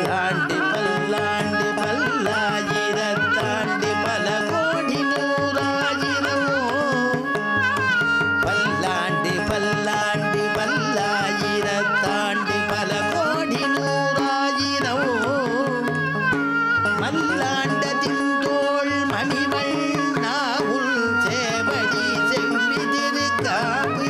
பல்லாண்டு பல்லாண்டு பல்லாயிரத்தாண்டு பல கோடி நூறாயிரம் பல்லாண்டு பல்லாண்டு பல்லாயிரத்தாண்டு பல கோடி நூறாயிரம் மல்லாண்ட திண்டோள் மணிவள் நாவுள் சேவடி செவ்விதிருக்காப்பு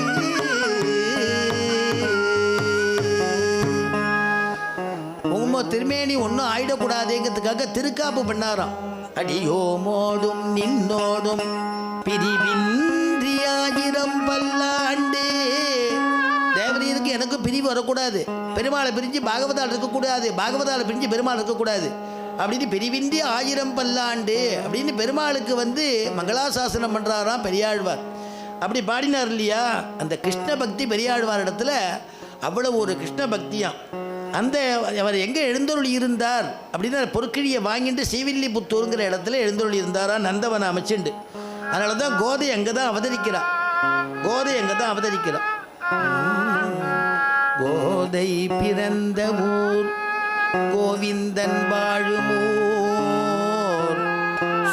திருமேனி ஒன்றும் ஆயிடக்கூடாதுங்கிறதுக்காக திருக்காப்பு பண்ணாராம். அடியோமோடும் நின்னோடும் பிரிவின்றி 1000 பல்லாண்டு. தேவரீருக்கு எனக்கு பிரிவு வரக்கூடாது, பெருமாளை பிரிஞ்சு பாகவதால் இருக்கக்கூடாது, பாகவதால் பிரிஞ்சு பெருமாள் இருக்கக்கூடாது அப்படின்னு பிரிவின்றி 1000 பல்லாண்டு அப்படின்னு பெருமாளுக்கு மங்களாசாசனம் பண்ணுறாராம் பெரியாழ்வார். அப்படி பாடினார் இல்லையா? அந்த கிருஷ்ண பக்தி பெரியாழ்வார் இடத்துல அவ்வளோ ஒரு கிருஷ்ண பக்தியாம். அந்த அவர் எங்கே எழுந்தருளி இருந்தார் அப்படின்னா பொற்கிழியை வாங்கிட்டு ஸ்ரீவில்லிபுத்தூருங்கிற இடத்துல எழுந்தருளி இருந்தாரா நந்தவனை அமைச்சுண்டு. அதனால தான் கோதை அங்கே தான் அவதரிக்கிறார். கோதை அங்கே தான் அவதரிக்கிறார். கோதை பிறந்த ஊர் கோவிந்தன் வாழுமூர்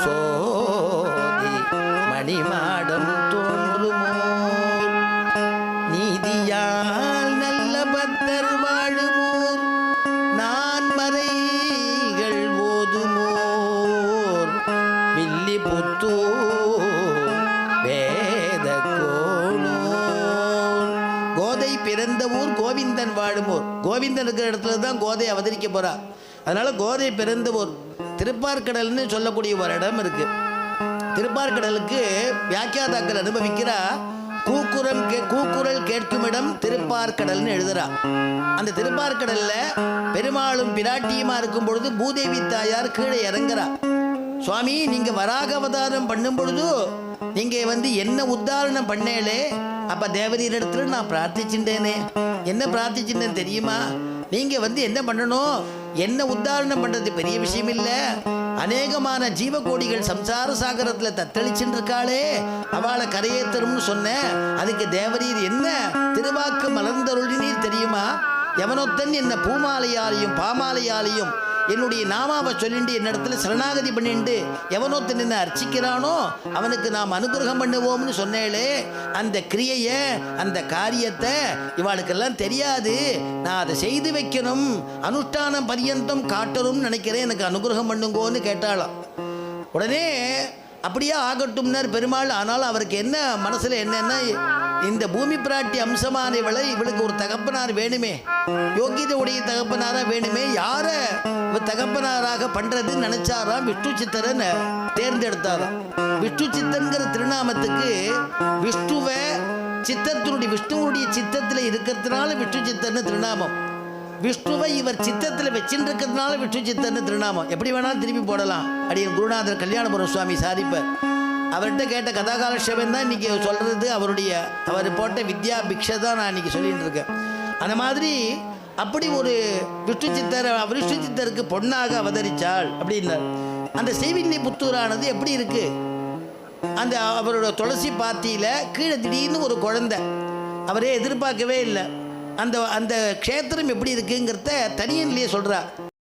சோதி மணிமாடம் தோன்றுமூர் நீதியால் நல்ல பக்தர் வாழுமூர் நான்மறைகள் ஓதுமூர் வில்லிபுத்தூர் வேத கோணூர். கோதை பிறந்த ஊர் கோவிந்தன் வாழுமூர். கோவிந்தன் இருக்கிற இடத்துல தான் கோதை அவதரிக்க போறார். அதனால கோதை பிறந்த ஊர். திருப்பார்கடல்னு சொல்லக்கூடிய ஒரு இடம் இருக்கு. திருப்பார்கடலுக்கு வியாக்கியாதாக்கள் அனுபவிக்கிறா. கூக்குரல் கேட்கும் இடம் திருப்பார்கடல்னு எழுதுறா. அந்த திருப்பார்கடல்ல பெருமாளும் பிராட்டியுமா இருக்கும் பொழுது பூதேவி தாயார் கீழே இறங்குறா. சுவாமி, நீங்க வராக அவதாரம் பண்ணும் பொழுது நீங்க என்ன உத்தாரணம் பண்ணேலே, அப்ப தேவரீர் இடத்துல நான் பிரார்த்திச்சுட்டேனே. என்ன பிரார்த்திச்சுட்டேன்னு தெரியுமா? நீங்க என்ன பண்ணணும், என்ன உத்தாரணம் பண்றது பெரிய விஷயம் இல்லை, அநேகமான ஜீவகோடிகள் சம்சார சாகரத்தில் தத்தளிச்சுட்டு இருக்காளே, அவளை கரையேற்றணும்னு சொன்னேன். அதுக்கு தேவரீர் என்ன திருவாக்கு மலர்ந்தருளினீர் தெரியுமா? எவனொத்தன் என்ன பூமாலையாலையும் பாமாலையாலையும் என்னுடைய நாமாவை சொல்லிட்டு என்னிடத்துல சரணாகதி பண்ணிட்டு எவனொத்தன் என்ன அர்ச்சிக்கிறானோ அவனுக்கு நாம் அனுகிரகம் பண்ணுவோம்னு சொன்னேளே. அந்த கிரியையை அந்த காரியத்தை இவாளுக்கெல்லாம் தெரியாது. நான் அதை செய்து வைக்கணும், அனுஷ்டானம் பரியந்தம் காட்டணும்னு நினைக்கிறேன், எனக்கு அனுகிரகம் பண்ணுங்கோன்னு கேட்டாளாம். உடனே அப்படியே ஆகட்டும்னார் பெருமாள். ஆனாலும் அவருக்கு என்ன மனசில் என்னன்னா, இந்த பூமி பிராட்டி அம்சமான இவளுக்கு ஒரு தகப்பனார் வேணுமே, யோகித உடைய தகப்பனாரா வேணுமே. யார தகப்பனாராக பண்றதுன்னு நினைச்சாராம். விஷ்ணு சித்தரை தேர்ந்தெடுத்தாராம். விஷ்ணு சித்தன்கிற திருநாமத்துக்கு விஷ்ணுவை விஷ்ணுவுடைய சித்தத்தில் இருக்கிறதுனால விஷ்ணு சித்தர்னு திருநாமம். விஷ்ணுவை இவர் சித்தத்தில் வச்சுட்டு இருக்கிறதுனால விஷ்ணு சித்தர்னு திருநாமம். எப்படி வேணாலும் திருப்பி போடலாம். அடியன் குருநாதர் கல்யாணபுரம் சுவாமி சாதிப்பர் அவர்கிட்ட கேட்ட கதாகாலட்சேபம் தான் இன்னைக்கு சொல்றது. அவர் போட்ட வித்யா பிக்ஷை தான் நான் இன்னைக்கு சொல்லிட்டு இருக்கேன். அந்த மாதிரி அப்படி ஒரு விஷ்ணு சித்தருக்கு பொன்னாக அவதரிச்சாள் அப்படின்னார். அந்த ஸ்ரீவில்லிபுத்தூரானது எப்படி இருக்கு? அந்த அவரோட துளசி பாத்தியில கீழே திடீர்னு ஒரு குழந்தை, அவரே எதிர்பார்க்கவே இல்லை. அந்த க்ஷேத்திரம் எப்படி இருக்குங்கிறத தனியன்லேயே சொல்கிறார்.